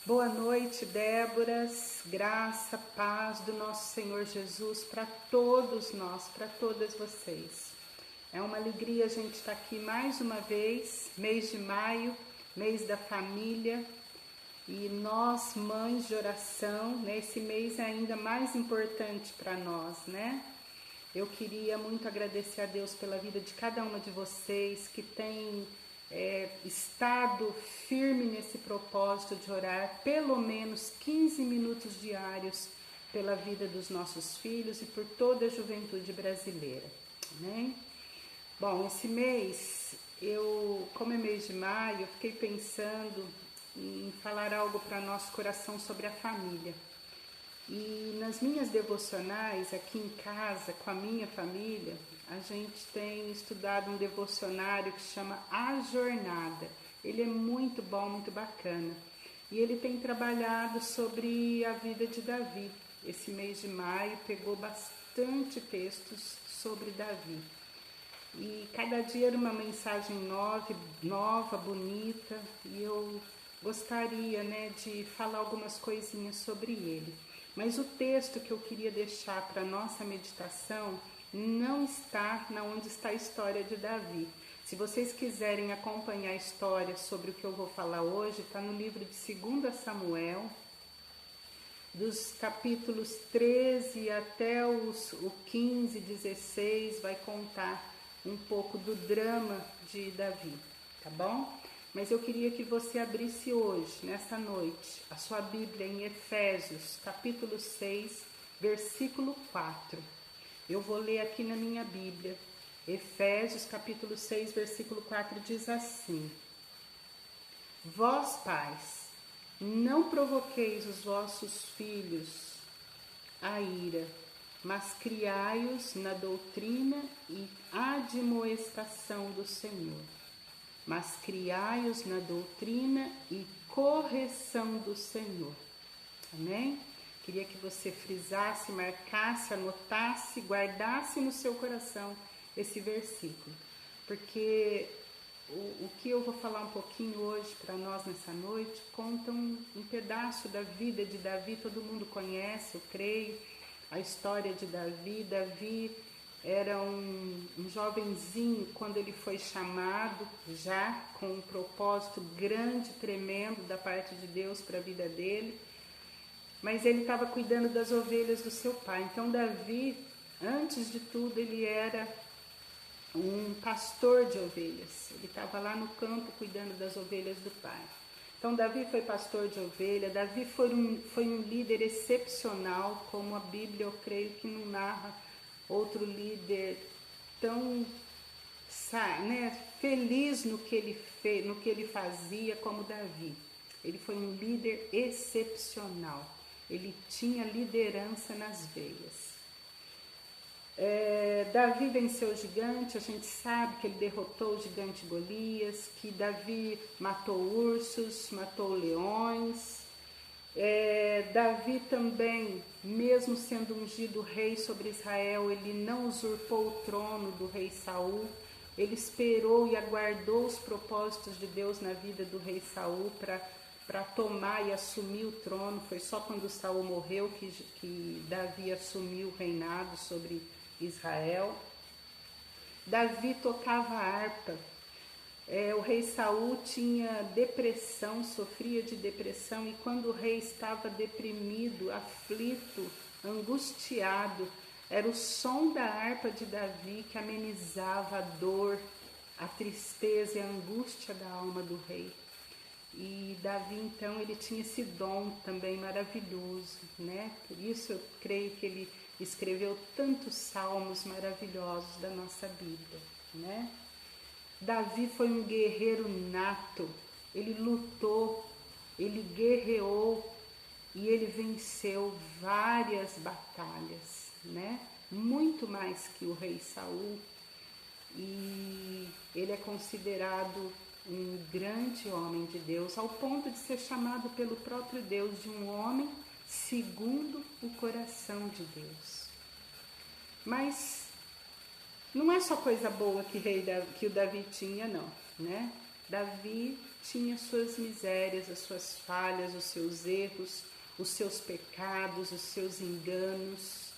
Boa noite, Déboras, graça, paz do nosso Senhor Jesus para todos nós, para todas vocês. É uma alegria a gente estar aqui mais uma vez, mês de maio, mês da família, e nós, mães de oração, nesse mês é ainda mais importante para nós, né? Eu queria muito agradecer a Deus pela vida de cada uma de vocês que tem estado firme nesse propósito de orar pelo menos 15 minutos diários pela vida dos nossos filhos e por toda a juventude brasileira, né? Bom, esse mês, como é mês de maio, eu fiquei pensando em falar algo para nosso coração sobre a família. E nas minhas devocionais aqui em casa, com a minha família, a gente tem estudado um devocionário que chama A Jornada. Ele é muito bom, muito bacana. E ele tem trabalhado sobre a vida de Davi. Esse mês de maio pegou bastante textos sobre Davi. E cada dia era uma mensagem nova, bonita, e eu gostaria, de falar algumas coisinhas sobre ele. Mas o texto que eu queria deixar para nossa meditação não está onde está a história de Davi. Se vocês quiserem acompanhar a história sobre o que eu vou falar hoje, está no livro de 2 Samuel, dos capítulos 13 até o 15, 16, vai contar um pouco do drama de Davi, tá bom? Mas eu queria que você abrisse hoje, nessa noite, a sua Bíblia em Efésios, capítulo 6, versículo 4. Eu vou ler aqui na minha Bíblia. Efésios, capítulo 6, versículo 4 diz assim: Vós, pais, não provoqueis os vossos filhos a ira, mas criai-os na doutrina e admoestação do Senhor. Mas criai-os na doutrina e correção do Senhor. Amém? Queria que você frisasse, marcasse, anotasse, guardasse no seu coração esse versículo. Porque o que eu vou falar um pouquinho hoje para nós nessa noite conta um pedaço da vida de Davi. Todo mundo conhece, eu creio, a história de Davi. Davi era um jovenzinho quando ele foi chamado, já com um propósito grande, tremendo da parte de Deus para a vida dele, mas ele estava cuidando das ovelhas do seu pai. Então Davi, antes de tudo, ele era um pastor de ovelhas, ele estava lá no campo cuidando das ovelhas do pai. Então Davi foi pastor de ovelha. Davi foi um líder excepcional, como a Bíblia, eu creio que não narra outro líder tão feliz no que ele fez, no que ele fazia como Davi. Ele foi um líder excepcional. Ele tinha liderança nas veias. Davi venceu o gigante. A gente sabe que ele derrotou o gigante Golias, que Davi matou ursos, matou leões. Davi também, mesmo sendo ungido rei sobre Israel, ele não usurpou o trono do rei Saul. Ele esperou e aguardou os propósitos de Deus na vida do rei Saul para tomar e assumir o trono. Foi só quando Saul morreu que Davi assumiu o reinado sobre Israel. Davi tocava harpa. O rei Saul tinha depressão, sofria de depressão, e quando o rei estava deprimido, aflito, angustiado, era o som da harpa de Davi que amenizava a dor, a tristeza e a angústia da alma do rei. E Davi, então, ele tinha esse dom também maravilhoso, né? Por isso eu creio que ele escreveu tantos salmos maravilhosos da nossa Bíblia, né? Davi foi um guerreiro nato. Ele lutou, ele guerreou e ele venceu várias batalhas, né? Muito mais que o rei Saul. E ele é considerado um grande homem de Deus, ao ponto de ser chamado pelo próprio Deus de um homem segundo o coração de Deus. Mas não é só coisa boa que o Davi tinha, não, né? Davi tinha suas misérias, as suas falhas, os seus erros, os seus pecados, os seus enganos,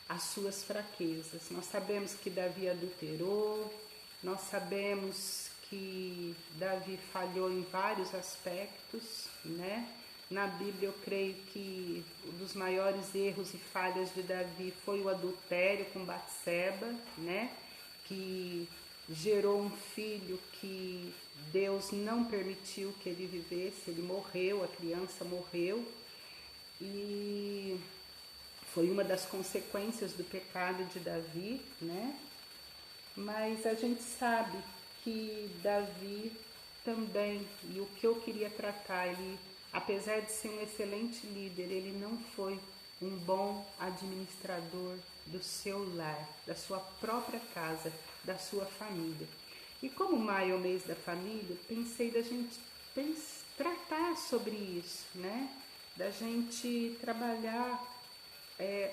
as suas fraquezas. Nós sabemos que Davi adulterou, nós sabemos que Davi falhou em vários aspectos, né? Na Bíblia eu creio que um dos maiores erros e falhas de Davi foi o adultério com Batseba, né? Que gerou um filho que Deus não permitiu que ele vivesse, ele morreu, a criança morreu, e foi uma das consequências do pecado de Davi, né? Mas a gente sabe que Davi também, e o que eu queria tratar, ele, apesar de ser um excelente líder, ele não foi um bom administrador do seu lar, da sua própria casa, da sua família. E como maio é o mês da família, pensei da gente tratar sobre isso, né? Da gente trabalhar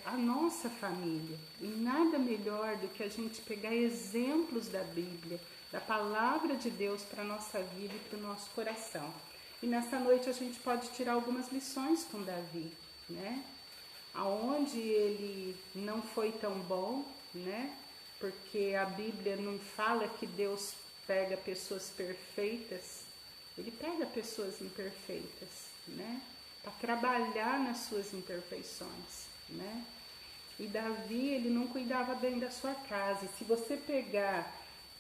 a nossa família. E nada melhor do que a gente pegar exemplos da Bíblia, da palavra de Deus para a nossa vida e para o nosso coração. E nessa noite a gente pode tirar algumas lições com Davi, né? Aonde ele não foi tão bom, né? Porque a Bíblia não fala que Deus pega pessoas perfeitas, ele pega pessoas imperfeitas, né? Para trabalhar nas suas imperfeições, né? E Davi, ele não cuidava bem da sua casa. E se você pegar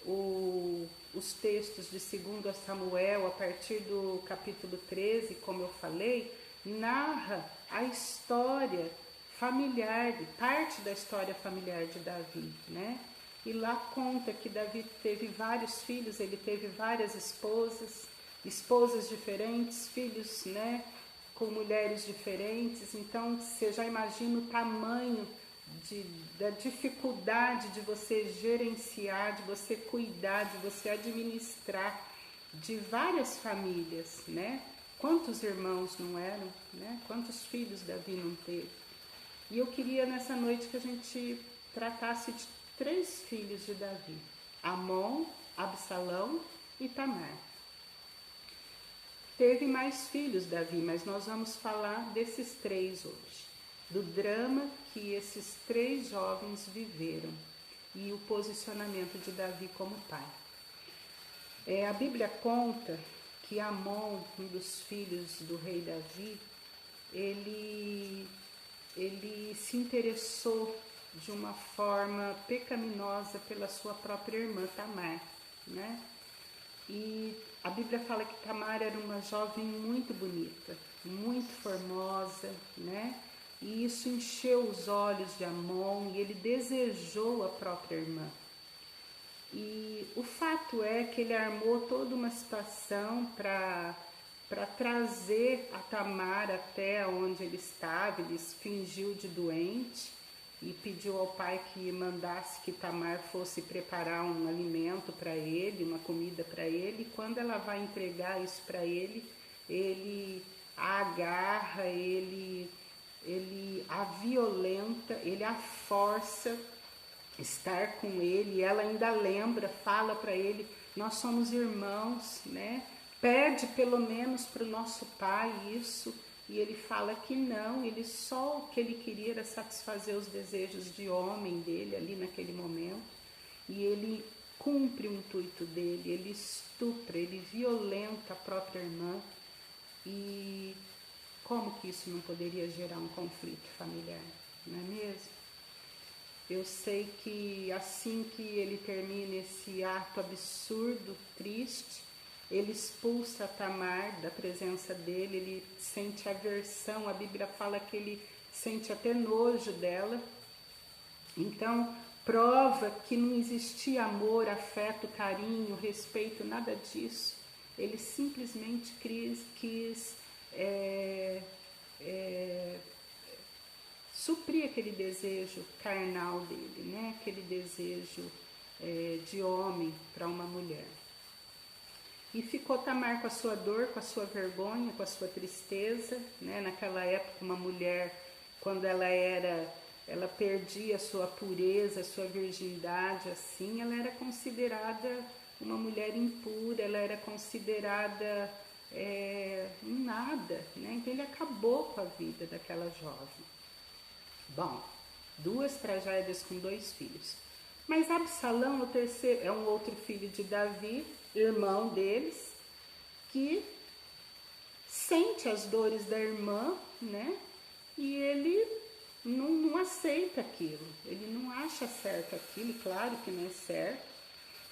os textos de 2 Samuel, a partir do capítulo 13, como eu falei, narra a história familiar, parte da história familiar de Davi, né? E lá conta que Davi teve vários filhos, ele teve várias esposas diferentes, filhos, né, com mulheres diferentes. Então você já imagina o tamanho da dificuldade de você gerenciar, de você cuidar, de você administrar de várias famílias, né? Quantos irmãos não eram, né? Quantos filhos Davi não teve? E eu queria nessa noite que a gente tratasse de 3 filhos de Davi: Amon, Absalão e Tamar. Teve mais filhos Davi, mas nós vamos falar desses 3 hoje, do drama que esses 3 jovens viveram e o posicionamento de Davi como pai. A Bíblia conta que Amon, um dos filhos do rei Davi, ele se interessou de uma forma pecaminosa pela sua própria irmã Tamar, né? E a Bíblia fala que Tamar era uma jovem muito bonita, muito formosa, né? E isso encheu os olhos de Amon e ele desejou a própria irmã. E o fato é que ele armou toda uma situação para trazer a Tamar até onde ele estava. Ele fingiu de doente e pediu ao pai que mandasse que Tamar fosse preparar um alimento para ele, uma comida para ele. E quando ela vai entregar isso para ele, ele a agarra, ele a violenta, ele a força estar com ele. E ela ainda lembra, fala para ele: nós somos irmãos, né? Pede pelo menos para o nosso pai isso. E ele fala que não, ele só o que ele queria era satisfazer os desejos de homem dele ali naquele momento. E ele cumpre o intuito dele, ele estupra, ele violenta a própria irmã. E como que isso não poderia gerar um conflito familiar, não é mesmo? Eu sei que assim que ele termina esse ato absurdo, triste, ele expulsa Tamar da presença dele, ele sente aversão, a Bíblia fala que ele sente até nojo dela. Então, prova que não existia amor, afeto, carinho, respeito, nada disso. Ele simplesmente quis suprir aquele desejo carnal dele, né? Aquele desejo de homem para uma mulher. E ficou Tamar com a sua dor, com a sua vergonha, com a sua tristeza, né? Naquela época, uma mulher, quando ela perdia a sua pureza, a sua virgindade, assim, ela era considerada uma mulher impura, ela era considerada nada, né? Então ele acabou com a vida daquela jovem. Bom, 2 tragédias com 2 filhos. Mas Absalão, o terceiro, é um outro filho de Davi, irmão deles, que sente as dores da irmã, né? E ele não aceita aquilo, ele não acha certo aquilo, claro que não é certo,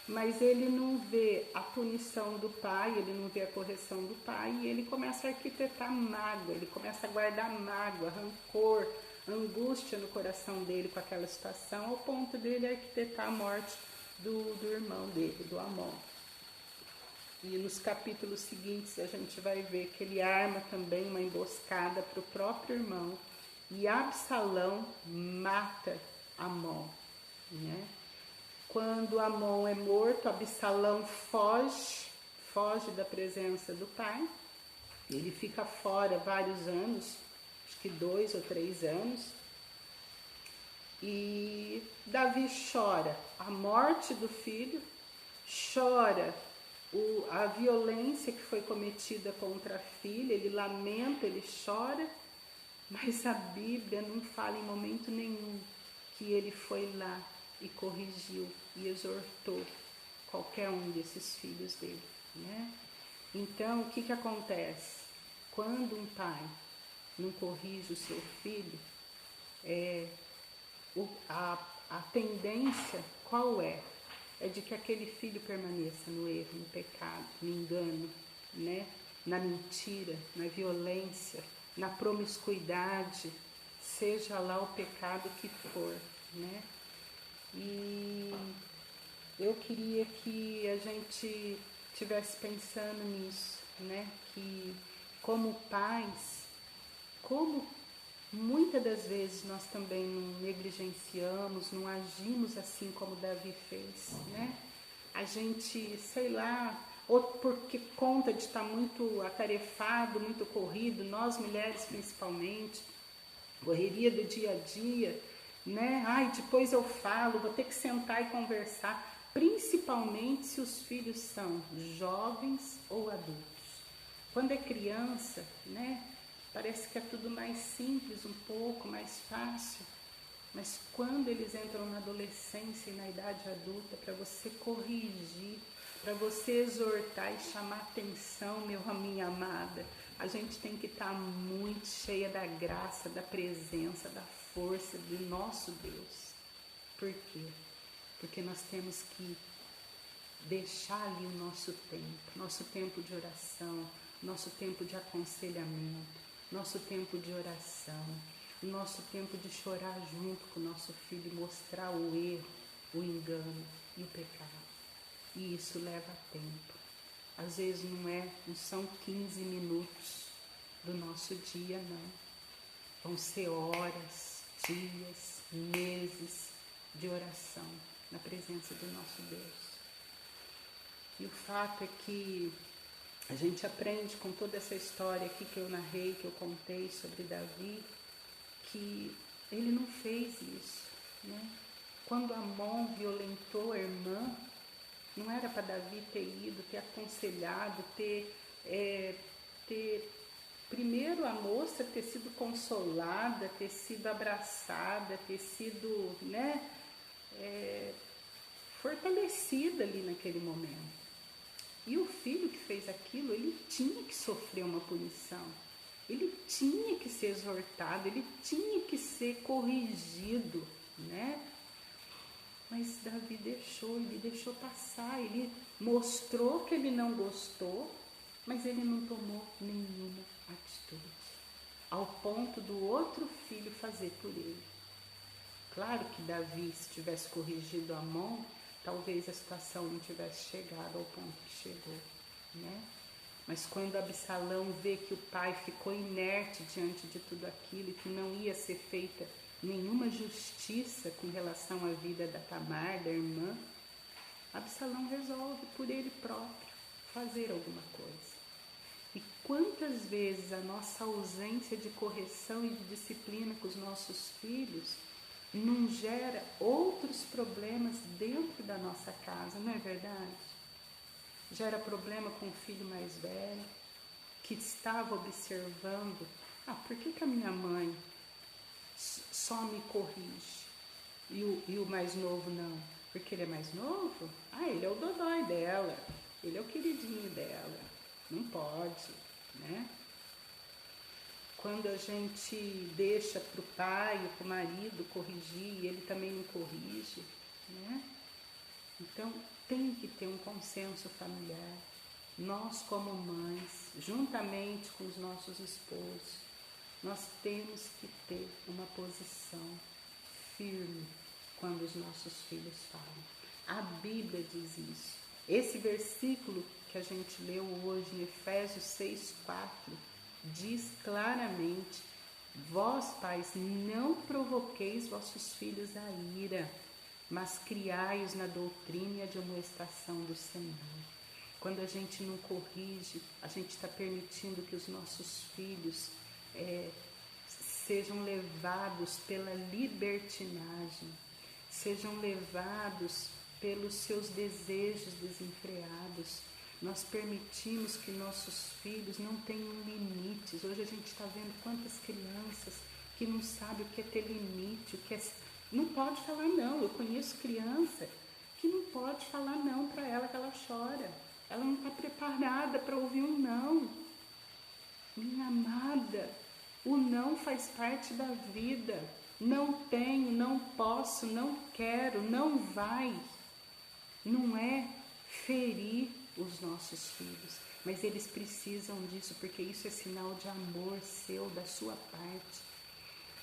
mas ele não vê a punição do pai, ele não vê a correção do pai, e ele começa a arquitetar mágoa, ele começa a guardar mágoa, rancor, angústia no coração dele com aquela situação, ao ponto dele arquitetar a morte do irmão dele, do Amon. E nos capítulos seguintes a gente vai ver que ele arma também uma emboscada para o próprio irmão, e Absalão mata Amon, né? Quando Amon é morto, Absalão foge da presença do pai. Ele fica fora vários anos, acho que 2 ou 3 anos. E Davi chora a morte do filho, chora a violência que foi cometida contra a filha, ele lamenta, ele chora, mas a Bíblia não fala em momento nenhum que ele foi lá e corrigiu e exortou qualquer um desses filhos dele, né? Então, o que acontece? Quando um pai não corrige o seu filho, a tendência qual é? É de que aquele filho permaneça no erro, no pecado, no engano, né? Na mentira, na violência, na promiscuidade, seja lá o pecado que for, né? E eu queria que a gente estivesse pensando nisso, né? Que como pais, como muitas das vezes nós também não negligenciamos, não agimos assim como Davi fez, né? A gente, sei lá, ou porque conta de estar muito atarefado, muito corrido, nós mulheres principalmente, correria do dia a dia, né? Ai, depois eu falo, vou ter que sentar e conversar, principalmente se os filhos são jovens ou adultos. Quando é criança, né? Parece que é tudo mais simples, um pouco mais fácil, mas quando eles entram na adolescência e na idade adulta, para você corrigir, para você exortar e chamar atenção, minha amada, a gente tem que estar muito cheia da graça, da presença, da força do nosso Deus. Por quê? Porque nós temos que deixar ali o nosso tempo de oração, nosso tempo de aconselhamento, nosso tempo de oração, o nosso tempo de chorar junto com o nosso filho e mostrar o erro, o engano e o pecado. E isso leva tempo. Às vezes não são 15 minutos do nosso dia, não. Vão ser horas, dias, meses de oração na presença do nosso Deus. E o fato é que a gente aprende com toda essa história aqui que eu narrei, que eu contei sobre Davi, que ele não fez isso, né? Quando Amon violentou a irmã, não era para Davi ter ido, ter aconselhado, ter primeiro a moça ter sido consolada, ter sido abraçada, ter sido, né, fortalecida ali naquele momento. E o filho que fez aquilo, ele tinha que sofrer uma punição, ele tinha que ser exortado, ele tinha que ser corrigido, né? Mas Davi ele deixou passar, ele mostrou que ele não gostou, mas ele não tomou nenhuma atitude, ao ponto do outro filho fazer por ele. Claro que Davi, se tivesse corrigido Amon, talvez a situação não tivesse chegado ao ponto que chegou, né? Mas quando Absalão vê que o pai ficou inerte diante de tudo aquilo e que não ia ser feita nenhuma justiça com relação à vida da Tamar, da irmã, Absalão resolve por ele próprio fazer alguma coisa. E quantas vezes a nossa ausência de correção e de disciplina com os nossos filhos não gera outros problemas dentro da nossa casa, não é verdade? gera problema com o filho mais velho, que estava observando, por que a minha mãe só me corrige e o mais novo não? Porque ele é mais novo? Ele é o dodói dela, ele é o queridinho dela, não pode, né? Quando a gente deixa para o pai ou para o marido corrigir e ele também não corrige, né? Então tem que ter um consenso familiar. Nós como mães, juntamente com os nossos esposos, nós temos que ter uma posição firme quando os nossos filhos falam. A Bíblia diz isso. Esse versículo que a gente leu hoje em Efésios 6:4 diz claramente: vós, pais, não provoqueis vossos filhos a ira, mas criai-os na doutrina e admoestação do Senhor. Quando a gente não corrige, a gente está permitindo que os nossos filhos sejam levados pela libertinagem, sejam levados pelos seus desejos desenfreados. Nós permitimos que nossos filhos não tenham limites. Hoje a gente está vendo quantas crianças que não sabem o que é ter limite, não pode falar não. Eu conheço criança que não pode falar não para ela, que ela chora. Ela não está preparada para ouvir um não. Minha amada, o não faz parte da vida. Não tenho, não posso, não quero, não vai. Não é ferir os nossos filhos, mas eles precisam disso, porque isso é sinal de amor seu, da sua parte.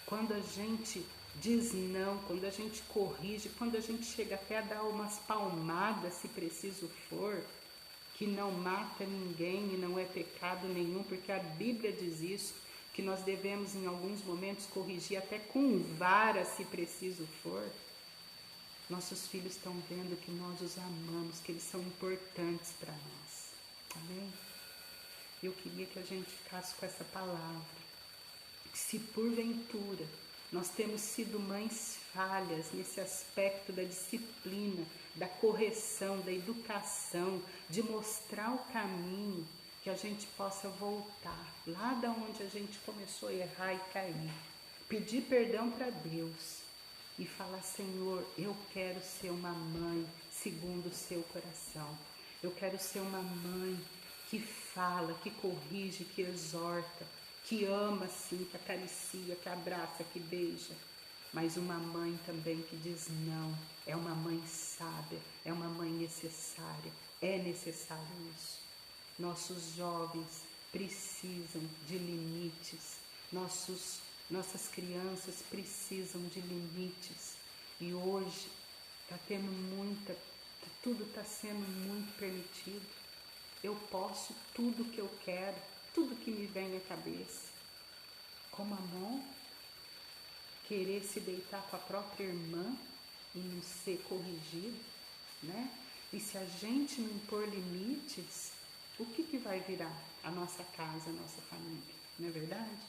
Quando a gente diz não, quando a gente corrige, quando a gente chega até a dar umas palmadas, se preciso for, que não mata ninguém e não é pecado nenhum, porque a Bíblia diz isso, que nós devemos em alguns momentos corrigir até com vara, se preciso for. Nossos filhos estão vendo que nós os amamos, que eles são importantes para nós. Amém? Eu queria que a gente ficasse com essa palavra. Se porventura nós temos sido mães falhas nesse aspecto da disciplina, da correção, da educação, de mostrar o caminho, que a gente possa voltar lá da onde a gente começou a errar e cair, pedir perdão para Deus e falar: Senhor, eu quero ser uma mãe segundo o seu coração. Eu quero ser uma mãe que fala, que corrige, que exorta, que ama sim, que acaricia, que abraça, que beija. Mas uma mãe também que diz não. É uma mãe sábia, é uma mãe necessária. É necessário isso. Nossos jovens precisam de limites. Nossas crianças precisam de limites. E hoje está tendo tudo está sendo muito permitido. Eu posso tudo que eu quero, tudo que me vem à cabeça. Como a mão, querer se deitar com a própria irmã e não ser corrigido, né? E se a gente não impor limites, o que vai virar a nossa casa, a nossa família? Não é verdade?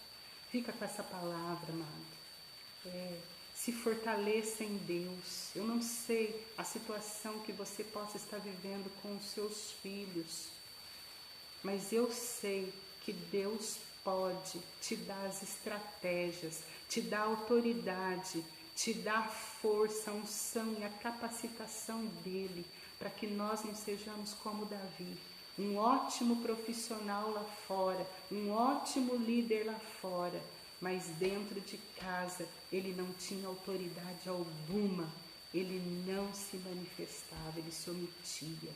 Fica com essa palavra, amado. Se fortaleça em Deus. Eu não sei a situação que você possa estar vivendo com os seus filhos, mas eu sei que Deus pode te dar as estratégias, te dar autoridade, te dar força, a unção e a capacitação dele, para que nós não sejamos como Davi, um ótimo profissional lá fora, um ótimo líder lá fora, mas dentro de casa ele não tinha autoridade alguma, ele não se manifestava, ele se omitia.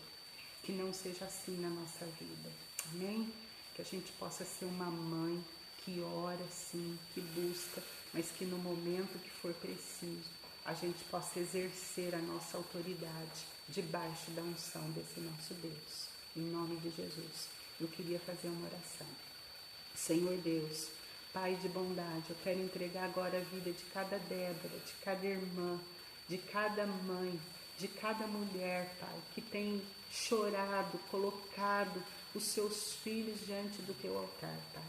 Que não seja assim na nossa vida, amém? Que a gente possa ser uma mãe que ora sim, que busca, mas que no momento que for preciso, a gente possa exercer a nossa autoridade debaixo da unção desse nosso Deus. Em nome de Jesus, eu queria fazer uma oração. Senhor Deus, Pai de bondade, eu quero entregar agora a vida de cada Débora, de cada irmã, de cada mãe, de cada mulher, Pai, que tem chorado, colocado os seus filhos diante do teu altar, Pai.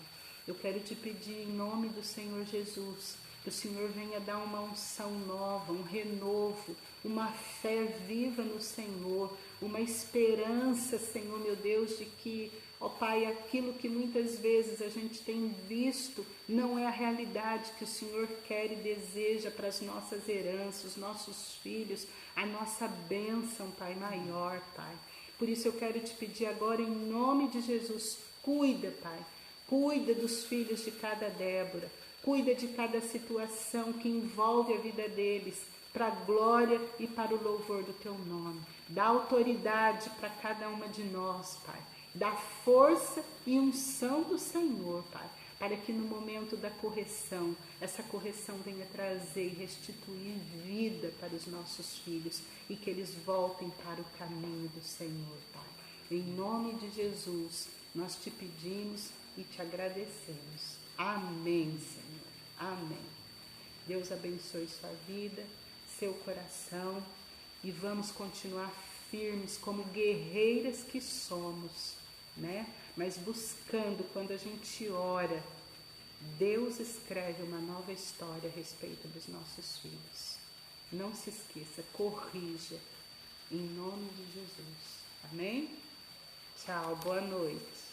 Eu quero te pedir em nome do Senhor Jesus, Que o Senhor venha dar uma unção nova, um renovo, uma fé viva no Senhor, uma esperança, Senhor meu Deus, de que, ó Pai, aquilo que muitas vezes a gente tem visto não é a realidade que o Senhor quer e deseja para as nossas heranças, os nossos filhos, a nossa bênção, Pai, maior, Pai. Por isso eu quero te pedir agora, em nome de Jesus, cuida, Pai, cuida dos filhos de cada Débora, cuida de cada situação que envolve a vida deles, para a glória e para o louvor do Teu nome. Dá autoridade para cada uma de nós, Pai. Dá força e unção do Senhor, Pai, para que no momento da correção, essa correção venha trazer e restituir vida para os nossos filhos e que eles voltem para o caminho do Senhor, Pai. Em nome de Jesus, nós te pedimos e te agradecemos. Amém, Senhor. Amém. Deus abençoe sua vida, seu coração, e vamos continuar firmes como guerreiras que somos, né? Mas buscando, quando a gente ora, Deus escreve uma nova história a respeito dos nossos filhos. Não se esqueça, corrija, em nome de Jesus. Amém? Tchau, boa noite.